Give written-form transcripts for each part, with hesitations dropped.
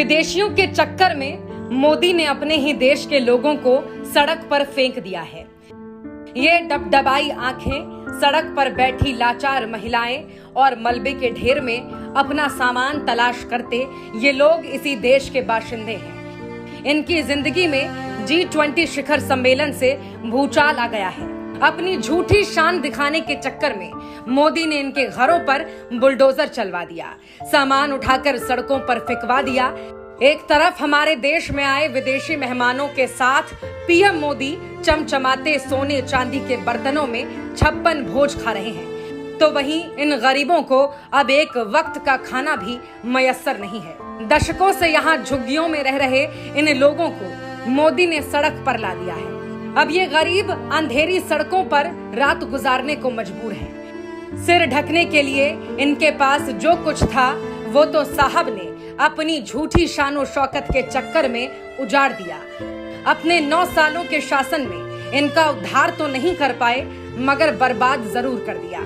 विदेशियों के चक्कर में मोदी ने अपने ही देश के लोगों को सड़क पर फेंक दिया है। ये डबडबाई आंखें, सड़क पर बैठी लाचार महिलाएं और मलबे के ढेर में अपना सामान तलाश करते ये लोग इसी देश के बाशिंदे हैं। इनकी जिंदगी में G20 शिखर सम्मेलन से भूचाल आ गया है। अपनी झूठी शान दिखाने के चक्कर में मोदी ने इनके घरों पर बुलडोजर चलवा दिया, सामान उठाकर सड़कों पर फेंकवा दिया। एक तरफ हमारे देश में आए विदेशी मेहमानों के साथ पीएम मोदी चमचमाते सोने चांदी के बर्तनों में 56 भोज खा रहे हैं, तो वहीं इन गरीबों को अब एक वक्त का खाना भी मयस्सर नहीं है। दशकों से यहाँ झुग्गियों में रह रहे इन लोगों को मोदी ने सड़क पर ला दिया है। अब ये गरीब अंधेरी सड़कों पर रात गुजारने को मजबूर हैं। सिर ढकने के लिए इनके पास जो कुछ था वो तो साहब ने अपनी झूठी शानो शौकत के चक्कर में उजाड़ दिया। अपने 9 सालों के शासन में इनका उद्धार तो नहीं कर पाए, मगर बर्बाद जरूर कर दिया।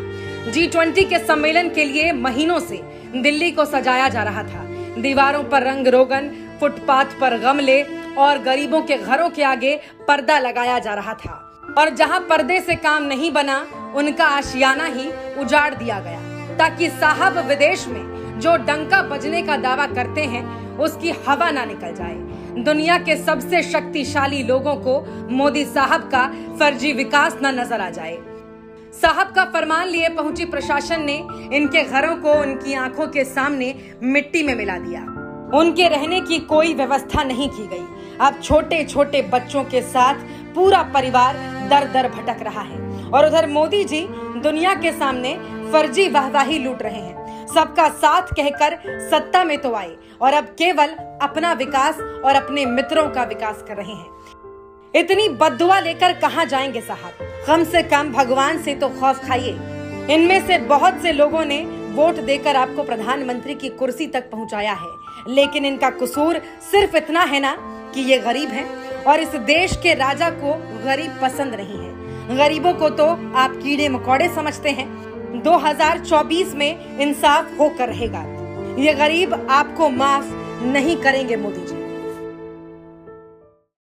G20 के सम्मेलन के लिए महीनों से दिल्ली को सजाया जा रहा था। दीवारों पर रंग रोगन, फुटपाथ पर गमले और गरीबों के घरों के आगे पर्दा लगाया जा रहा था, और जहां पर्दे से काम नहीं बना उनका आशियाना ही उजाड़ दिया गया, ताकि साहब विदेश में जो डंका बजने का दावा करते हैं उसकी हवा ना निकल जाए। दुनिया के सबसे शक्तिशाली लोगों को मोदी साहब का फर्जी विकास न नजर आ जाए। साहब का फरमान लिए पहुंची प्रशासन ने इनके घरों को उनकी आंखों के सामने मिट्टी में मिला दिया। उनके रहने की कोई व्यवस्था नहीं की गई। अब छोटे छोटे बच्चों के साथ पूरा परिवार दर दर भटक रहा है, और उधर मोदी जी दुनिया के सामने फर्जी वाहवाही लूट रहे हैं। सबका साथ कहकर सत्ता में तो आए और अब केवल अपना विकास और अपने मित्रों का विकास कर रहे हैं। इतनी बद्दुआ लेकर कहां जाएंगे साहब? कम से कम भगवान से तो खौफ खाइए। इनमें से बहुत से लोगों ने वोट देकर आपको प्रधानमंत्री की कुर्सी तक पहुंचाया है, लेकिन इनका कसूर सिर्फ इतना है ना कि ये गरीब हैं, और इस देश के राजा को गरीब पसंद नहीं है। गरीबों को तो आप कीड़े मकोड़े समझते हैं। 2024 में इंसाफ होकर रहेगा। ये गरीब आपको माफ नहीं करेंगे मोदी जी।